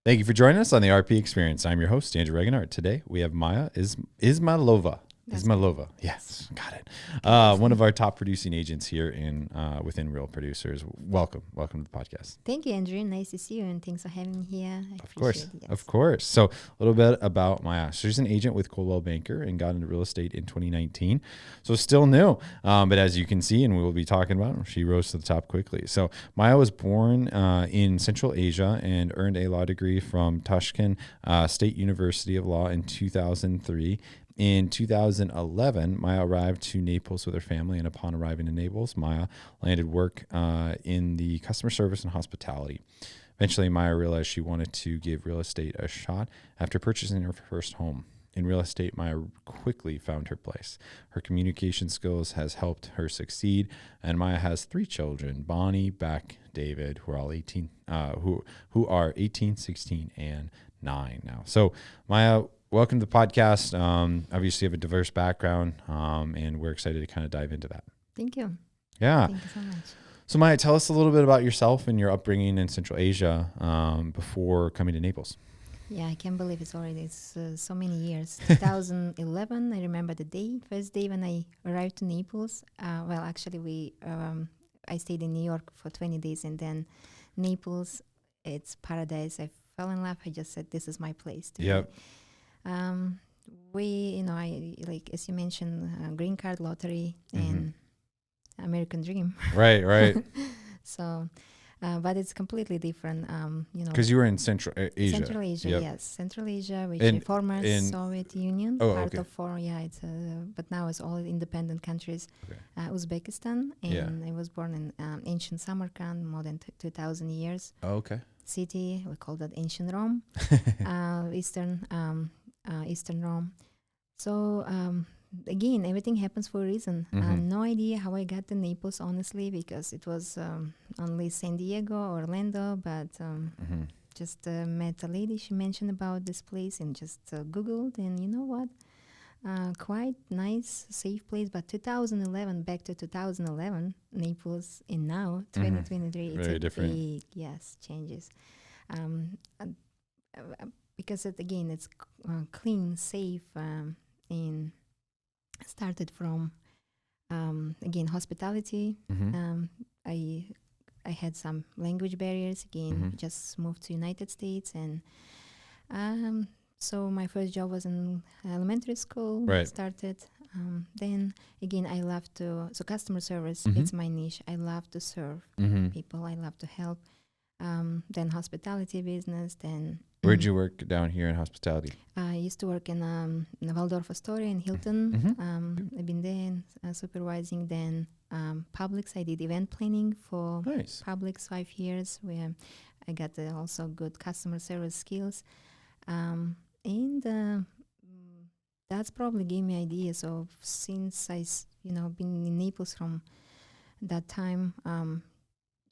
Thank you for joining us on the RP Experience. I'm your host, Andrew Regenart. Today we have Maya Ismailova. That's Ismailova. Yes, got it. One of our top producing agents here in within Real Producers. Welcome to the podcast. Thank you, Andrew. Nice to see you, and thanks for having me here. Of course. So a little bit about Maya. She's an agent with Coldwell Banker and got into real estate in 2019. So still new, but as you can see, and we will be talking about, she rose to the top quickly. So Maya was born in Central Asia and earned a law degree from Tashkent State University of Law in 2003. In 2011, Maya arrived to Naples with her family, and upon arriving in Naples, Maya landed work in the customer service and hospitality. Eventually, Maya realized she wanted to give real estate a shot after purchasing her first home. In real estate, Maya quickly found her place. Her communication skills has helped her succeed, and Maya has 3 children: Bonnie, Beck, David, who are all 18, who are 18, 16, and 9 now. So, Maya, welcome to the podcast. Obviously, you have a diverse background, and we're excited to kind of dive into that. Thank you. Yeah. Thank you so much. So, Maya, tell us a little bit about yourself and your upbringing in Central Asia before coming to Naples. Yeah, I can't believe it's so many years. 2011, I remember the first day when I arrived to Naples. Actually, I stayed in New York for 20 days, and then Naples, it's paradise. I fell in love. I just said, this is my place to Yep. be. I like, as you mentioned, green card lottery and American dream. Right. So, but it's completely different. Because you were in Central Asia. Central Asia, Yep. yes, Central Asia, which is former Soviet Union, okay. of but now it's all independent countries. Okay. Uzbekistan, and I was born in ancient Samarkand, more than 2,000 years. Oh, okay. City, we call that ancient Rome, Eastern Rome. So again, everything happens for a reason. No idea how I got to Naples, honestly, because it was only San Diego, Orlando, but just met a lady. She mentioned about this place and just Googled, and you know what? Quite nice, safe place. But 2011, back to 2011, Naples, and now 2023, it's very a different. big changes. Because it's clean, safe, and started from again hospitality. I had some language barriers again. Just moved to United States, and so my first job was in elementary school. Right. Started then again I love to customer service. It's my niche. I love to serve people. I love to help. Then hospitality business. Then where'd you work down here in hospitality? I used to work in Waldorf Astoria in Hilton. I've been there supervising. Then Publix, I did event planning for Publix 5 years, where I got also good customer service skills. And that's probably gave me ideas of, since been in Naples from that time,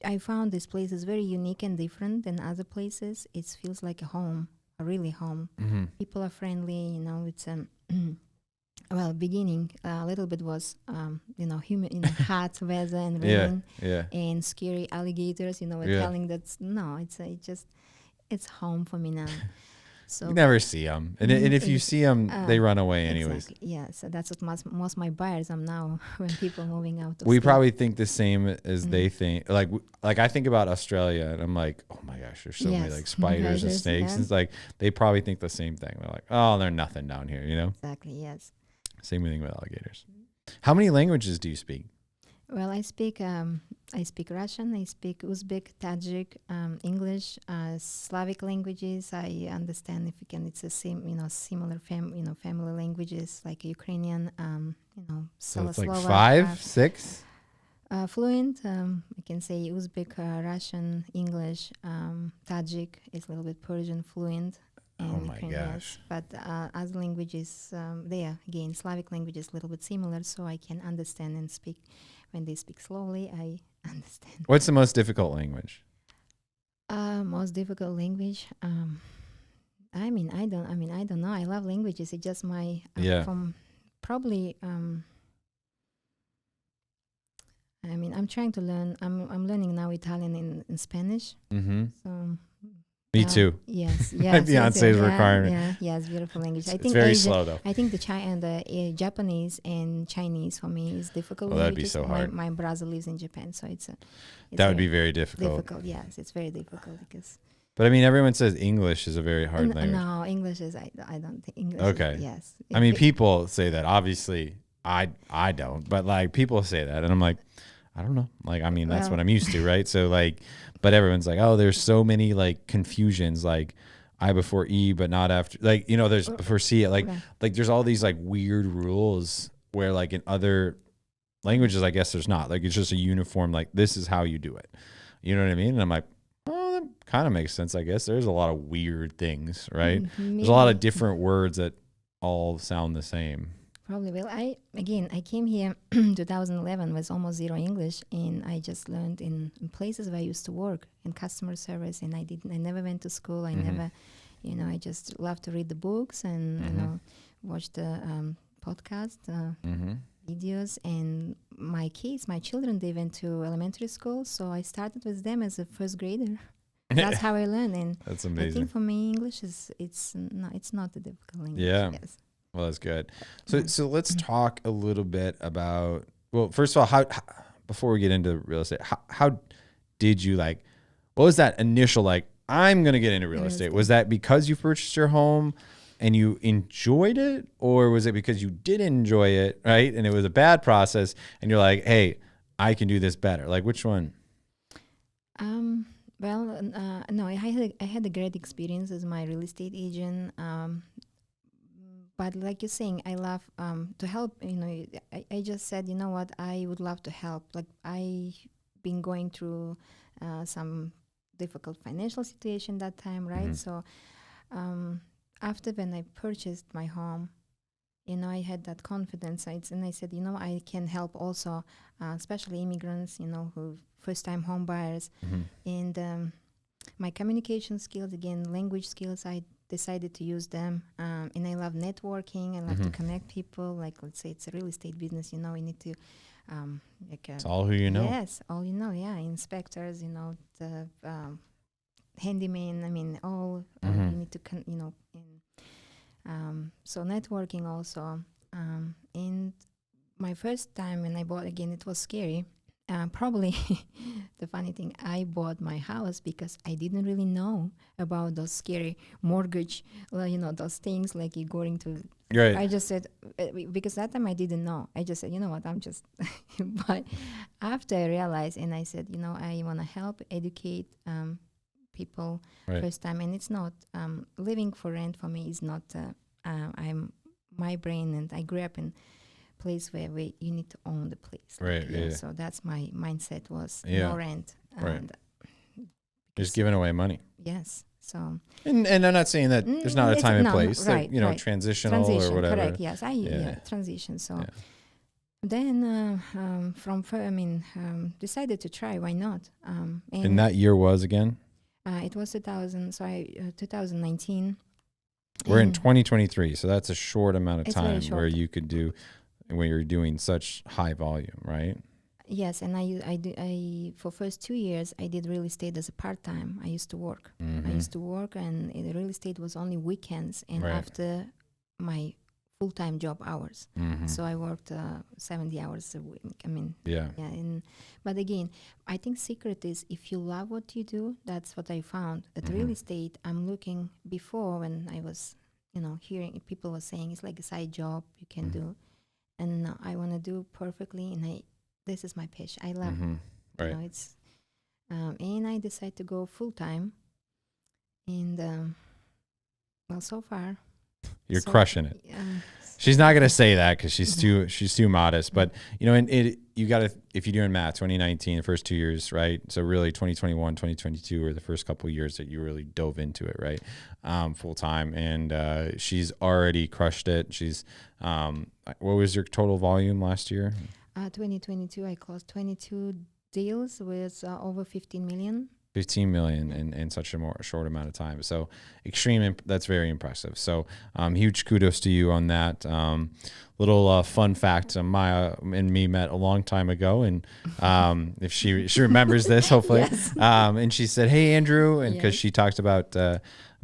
I found this place is very unique and different than other places. It feels like a home, a really home. People are friendly, it's beginning a little bit was humid, hot weather and rain and scary alligators, telling that it's home for me now. So you never see them, and if you see them, they run away anyways. Exactly. Yeah, so that's what most my buyers are now when people moving out. We probably think the same as they think. Like I think about Australia, and I'm like, oh my gosh, there's so many like spiders and snakes. And it's like they probably think the same thing. They're like, oh, they're nothing down here, Exactly. Yes. Same thing with alligators. How many languages do you speak? Well, I speak Russian, I speak Uzbek, Tajik, English, Slavic languages. I understand it's the same, similar family languages like Ukrainian, So it's like 5, 6? Fluent, I can say Uzbek, Russian, English, Tajik is a little bit Persian fluent. Oh my gosh. But other languages, again, Slavic languages a little bit similar, so I can understand and speak. When they speak slowly, I understand. What's the most difficult language? Most difficult language. I don't know. I love languages. It's just my from probably. I'm trying to learn. I'm learning now Italian and Spanish. So Me too. Yes, My yes. fiance's requirement. Yes, beautiful language. I It's think very slow though. I think the Japanese and Chinese for me is difficult. Well, that'd be so hard. My brother lives in Japan, so it's that would be very difficult. Difficult, yes, it's very difficult because. But I mean, everyone says English is a very hard language. No, English is. I don't think English. Okay. Yes. I mean, people say that. Obviously, I don't. But like, people say that, and I'm like, I don't know. Like, I mean, that's what I'm used to, right? So like, but everyone's like, oh, there's so many like confusions, like I before E, but not after. Like, you know, there's before C. Like there's all these like weird rules where like in other languages, I guess there's not. Like, it's just a uniform. Like, this is how you do it. You know what I mean? And I'm like, oh, that kind of makes sense, I guess. There's a lot of weird things, right? There's a lot of different words that all sound the same. Probably. Well, I came here in 2011 with almost zero English, and I just learned in places where I used to work in customer service, and I never went to school. I never, I just love to read the books and watch the podcast videos. And my children, they went to elementary school, so I started with them as a first grader. That's how I learned, and that's amazing. I think for me, English it's not a difficult language. Yeah. Yes. Well, that's good. So let's talk a little bit about, well, first of all, how before we get into real estate, how did you what was that initial, I'm going to get into real estate? Was that because you purchased your home and you enjoyed it, or was it because you didn't enjoy it, right? And it was a bad process and you're like, hey, I can do this better. Like, which one? Well, no, I had a great experience as my real estate agent. But like you're saying, I love to help. I just said, you know what, I would love to help. Like, I've been going through some difficult financial situation that time, right? So after when I purchased my home, I had that confidence. And I said, I can help also, especially immigrants, who first-time home buyers. And my communication skills, again, language skills, I decided to use them. And I love networking. I love to connect people. Like, let's say it's a real estate business, we need to... it's all who you know. Yes, all you know, yeah. Inspectors, the handyman, I mean, all you need to, so networking also. And my first time when I bought, again, it was scary. Probably the funny thing, I bought my house because I didn't really know about those scary mortgage, those things like you're going to. Right. I just said, because that time I didn't know. I just said, you know what, I'm just. But after I realized, and I said, I want to help educate people first time, and it's not living for rent for me is not. I'm my brain, and I grew up in place where you need to own the place. Right. Yeah. So that's my mindset was no rent. Right. Just giving away money. Yes. So. And I'm not saying that there's not a time and place. Right. Transitional or whatever. Correct. Yes. Transition. So. Then decided to try. Why not? And that year was again? It was 2019. We're in 2023, so that's a short amount of time where you could do, when you're doing such high volume, right? Yes, and I for first 2 years I did real estate as a part-time. I used to work. And the real estate was only weekends and after my full-time job hours. So I worked 70 hours a week. I mean, but again, I think secret is if you love what you do, that's what I found. At real estate, I'm looking before when I was, hearing people were saying it's like a side job you can do. And I want to do perfectly, and this is my passion. I love it. It's and I decided to go full time, and so far you're crushing it. She's not gonna say that because she's too modest. But you got to, if you're doing math, 2019, the first 2 years, right? So really 2021, 2022 are the first couple of years that you really dove into it, right? Full time, and she's already crushed it. She's what was your total volume last year? 2022, I closed 22 deals with over 15 million. 15 million in such a short amount of time. So that's very impressive. So huge kudos to you on that. Little fun fact, Maya and me met a long time ago, and if she remembers this, hopefully. Yes. And she said, "Hey, Andrew," and because Yes. she talked about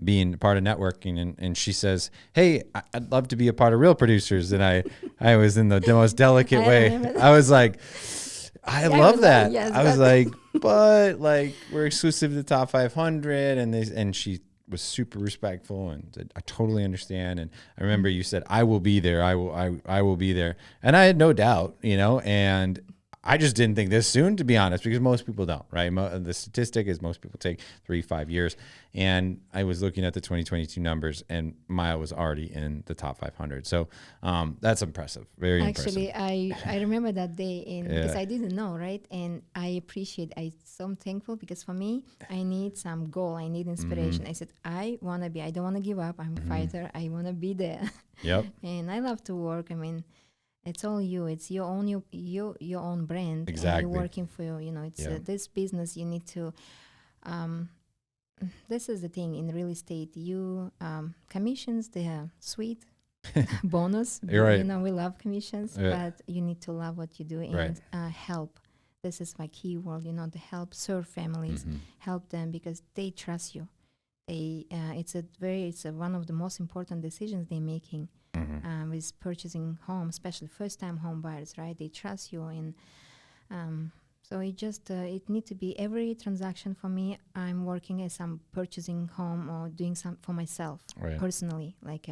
being part of networking, and she says, "Hey, I'd love to be a part of Real Producers," and I was in the most delicate way. I was like, I love that. Yes, I was like, but like we're exclusive to the top 500, and she was super respectful and said, I totally understand. And I remember you said, I will be there. I will be there. And I had no doubt, and I just didn't think this soon, to be honest, because most people don't, right? The statistic is most people take 3-5 years. And I was looking at the 2022 numbers, and Maya was already in the top 500. So that's impressive. Very impressive. Actually, I remember that day, because I didn't know, right? And I'm so thankful, because for me, I need some goal. I need inspiration. I said, I don't want to give up. I'm a fighter. I want to be there. Yep. And I love to work. I mean, it's all you. It's your own brand. Exactly. And you're working for it's this business. You need to. This is the thing in real estate. You commissions, they are sweet bonus. You're right. We love commissions, but you need to love what you do and help. This is my key word. To help serve families, help them because they trust you. It's one of the most important decisions they're making. With purchasing home, especially first-time home buyers, right? They trust you, and so it needs to be every transaction for me. I'm working as I'm purchasing home or doing some for myself personally. Like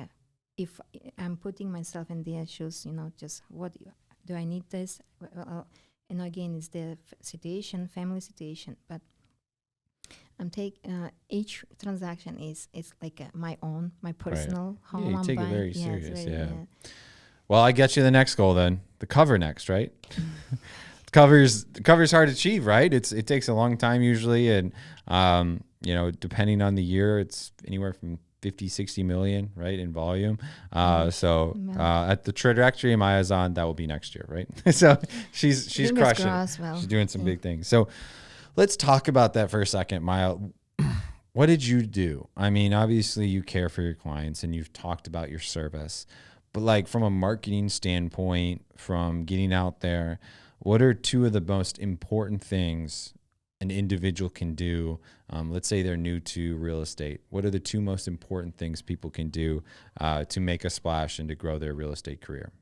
if I'm putting myself in their shoes, just what do I need this? And again, it's the family situation, but I'm each transaction is like my personal home. Yeah, you take buying. it very serious. Well, I get you the next goal then. The cover next, right? The cover's hard to achieve, right? It takes a long time usually, and depending on the year, it's anywhere from 50-60 million, right, in volume. At the trajectory Maya's on, that will be next year, right? So she's crushing. She's doing some big things. So let's talk about that for a second, Maya. What did you do? I mean, obviously you care for your clients and you've talked about your service, but like from a marketing standpoint, from getting out there, what are two of the most important things an individual can do? Let's say they're new to real estate. What are the two most important things people can do to make a splash and to grow their real estate career?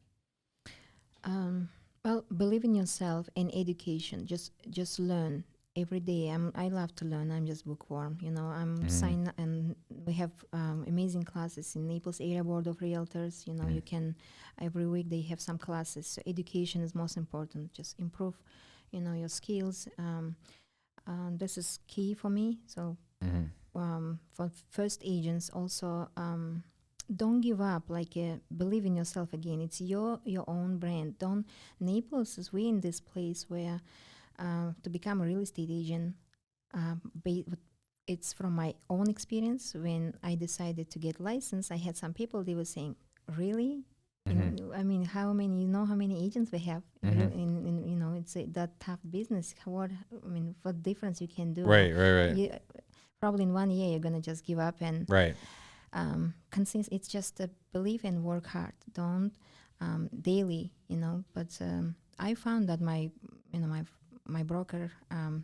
Well, believe in yourself and education. Just learn. Every day, I love to learn. I'm just bookworm, I'm signed, and we have amazing classes in Naples Area Board of Realtors. You can, every week they have some classes. So education is most important. Just improve, your skills. This is key for me. So for first agents also, don't give up. Like believe in yourself again. It's your own brand. Naples is we in this place where. To become a real estate agent, it's from my own experience. When I decided to get licensed, I had some people, they were saying, really? I mean, how many agents we have? It's that tough business. What difference you can do? Right. Probably in 1 year, you're going to just give up. And it's just a believe and work hard. Don't daily, but I found that my broker, from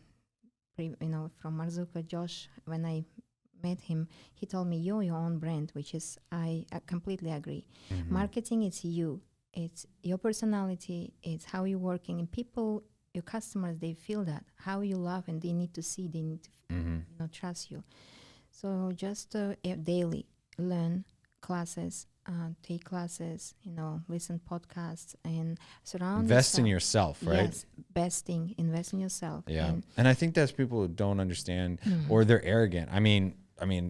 Marzuka, Josh, when I met him, he told me, you're your own brand, which is, I completely agree. Marketing, it's you. It's your personality. It's how you're working. And people, your customers, they feel that, how you love, and they need to see, they need to trust you. So just daily learn classes, take classes, listen podcasts, and surround invest in yourself, right? Yes, best thing, invest in yourself. Yeah, and I think that's people who don't understand, or they're arrogant. I mean,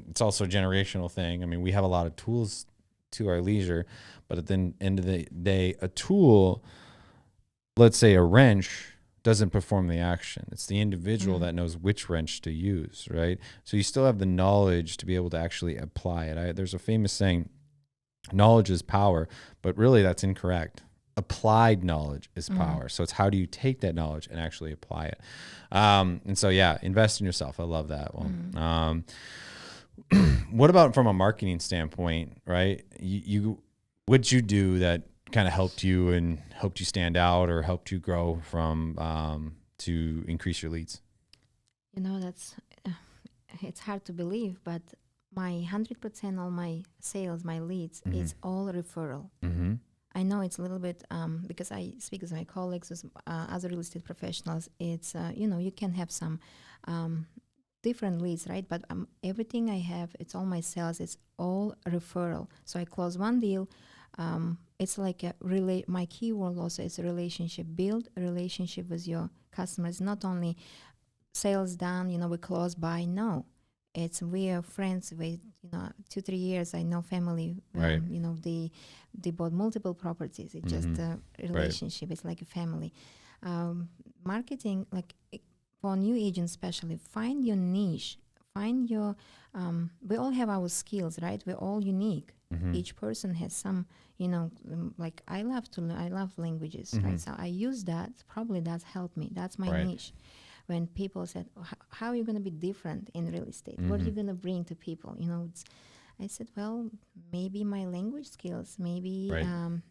it's also a generational thing. I mean, we have a lot of tools to our leisure, but at the end of the day, a tool, let's say a wrench, doesn't perform the action. It's the individual that knows which wrench to use, right? So you still have the knowledge to be able to actually apply it. There's a famous saying, knowledge is power, but really that's incorrect. applied knowledge is power. So it's how do you take that knowledge and actually apply it? And so, yeah, invest in yourself. I love that one. What about from a marketing standpoint, right? What'd you do that kind of helped you and helped you stand out or helped you grow from to increase your leads? That's it's hard to believe, but my 100% all my sales, my leads, it's all referral. I know it's a little bit because I speak with my colleagues, with other real estate professionals. It's you can have some different leads, right? But everything I have, it's all my sales. It's all referral. So I close one deal. It's like my keyword also is a relationship. Build a relationship with your customers. Not only sales done, we close by. No, it's we are friends with 2-3 years. I know family. Right. They bought multiple properties. It's just a relationship. Right. It's like a family. Marketing, like for new agents especially, find your niche. Find your. We all have our skills, right? We're all unique. Each person has some, like I love languages, right? So I use that. Probably that's helped me. That's my niche. When people said, how are you going to be different in real estate? What are you going to bring to people? I said, well, maybe my language skills, maybe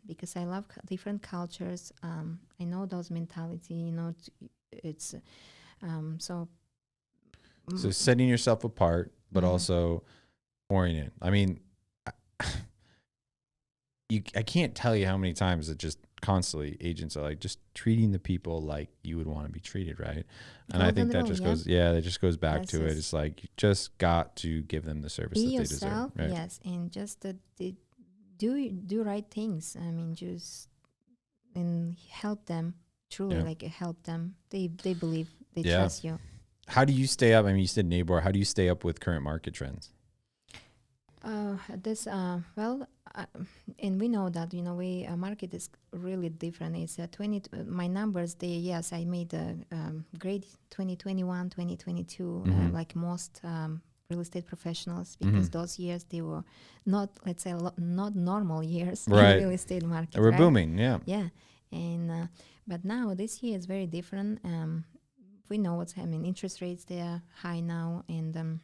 because I love different cultures. I know those mentality, it's so setting yourself apart, but also pouring in. I mean, I can't tell you how many times it just constantly agents are like just treating the people like you would want to be treated, right? And I think that just goes, that just goes back to it. It's like you just got to give them the service that they deserve. Right? Yes, and just do right things. I mean, just and help them truly, like help them. They believe, they trust you. How do you stay up? I mean, you said neighbor. How do you stay up with current market trends? And we know that market is really different. It's 20. My numbers. I made a great 2021, 2022, like most real estate professionals, because those years they were not, let's say, not normal years in the real estate market. They were booming, yeah. And but now this year is very different. We know what's happening. Interest rates, they are high now, and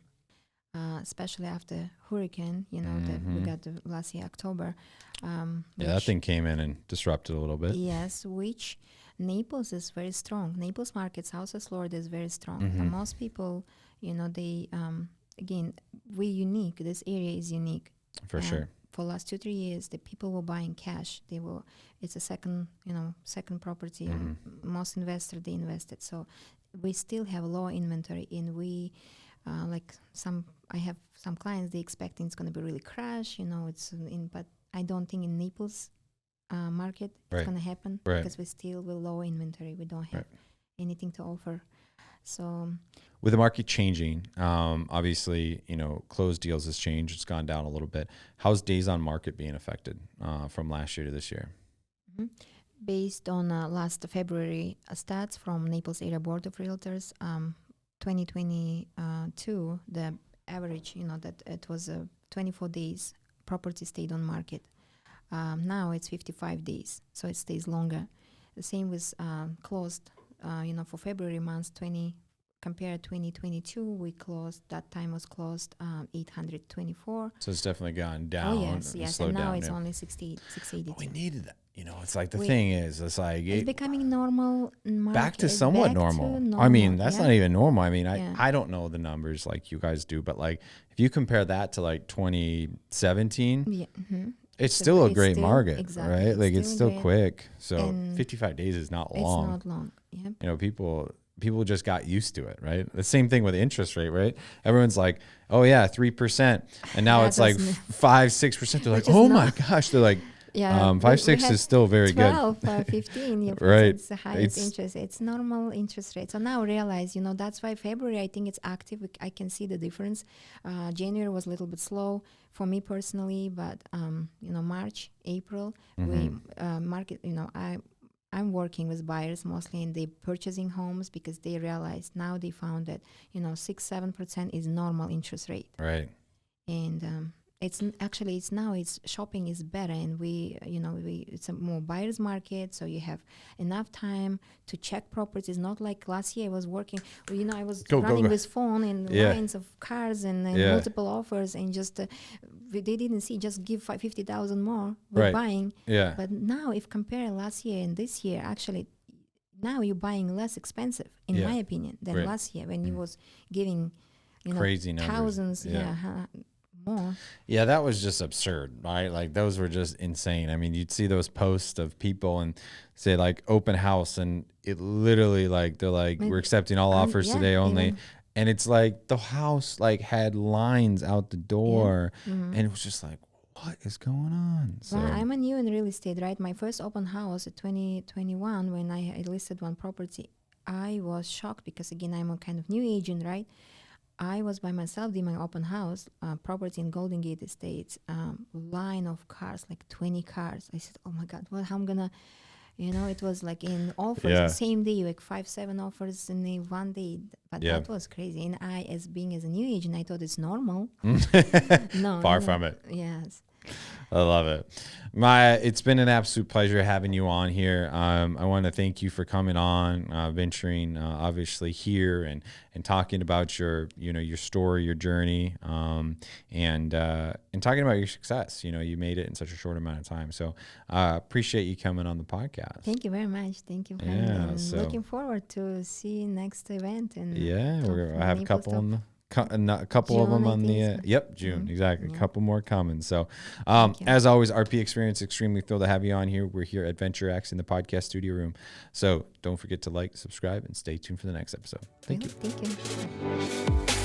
especially after hurricane, that we got last year, October. That thing came in and disrupted a little bit. Yes, which Naples is very strong. Naples market, South Florida is very strong. Most people, they, again, we're unique. This area is unique. For sure. For the last 2-3 years, the people were buying cash. It's a second property. Most investors, they invested. So we still have low inventory, and we, I have some clients, they expecting it's going to be really crash, but I don't think in Naples market it's going to happen because we still with low inventory. We don't have anything to offer. So with the market changing, obviously, closed deals has changed. It's gone down a little bit. How's days on market being affected from last year to this year? Based on last February stats from Naples Area Board of Realtors, 2022, the average, that it was 24 days property stayed on market. Now it's 55 days, so it stays longer. The same with closed, for February month, compared 2022, we closed, that time was closed 824. So it's definitely gone down. Oh, yes. And now it's only 682. But we needed that. It's like thing is, it's like it's becoming normal. Back to somewhat normal. I mean, that's not even normal. I mean, I don't know the numbers like you guys do, but like if you compare that to like 2017, it's still a great market, right? Like it's still quick. So 55 days is not long. It's not long. Yeah. People just got used to it, right? The same thing with interest rate, right? Everyone's like, oh yeah, 3%. And now it's like 5-6%. They're like, oh my gosh. They're like, 5-6 is still very 12, good. 15, right. It's the highest interest. It's normal interest rate. So now I realize, that's why February, I think it's active. I can see the difference. January was a little bit slow for me personally, but, March, April, we market, I'm working with buyers mostly, and they purchasing homes because they realize now they found that 6-7% is normal interest rate. Right. And it's shopping is better, and it's a more buyer's market, so you have enough time to check properties. Not like last year I was working, I was running with phone and lines of cars and multiple offers, and just they didn't see, just give 50,000 more with buying. But now if compare last year and this year, actually now you're buying less expensive, in my opinion, than last year when you was giving crazy numbers. Thousands more. Yeah, that was just absurd, right? Like those were just insane. I mean, you'd see those posts of people and say like open house, and it literally like they're like, we're accepting all offers today only. And it's like the house like had lines out the door, and it was just like, what is going on? So I'm a new in real estate, right? My first open house at 2021, when I listed one property, I was shocked because again, I'm a kind of new agent, right? I was by myself doing my open house property in Golden Gate Estates, line of cars, like 20 cars. I said, oh my God, well, how I'm gonna, it was like in offers, the same day, like 5-7 offers in one day. But that was crazy. And I, as a new agent, I thought it's normal. No, far from it. Yes. I love it. Maya, it's been an absolute pleasure having you on here. I want to thank you for coming on, venturing obviously here and talking about your story, your journey, and talking about your success. You made it in such a short amount of time. So appreciate you coming on the podcast. Thank you very much. Thank you for having me. Looking forward to see next event. And I have a couple on a couple June, of them on the June, exactly. A couple more coming. So as always, RP Experience, extremely thrilled to have you on here. We're here at Venture X in the podcast studio room. So don't forget to like, subscribe, and stay tuned for the next episode. Thank you. Thank you.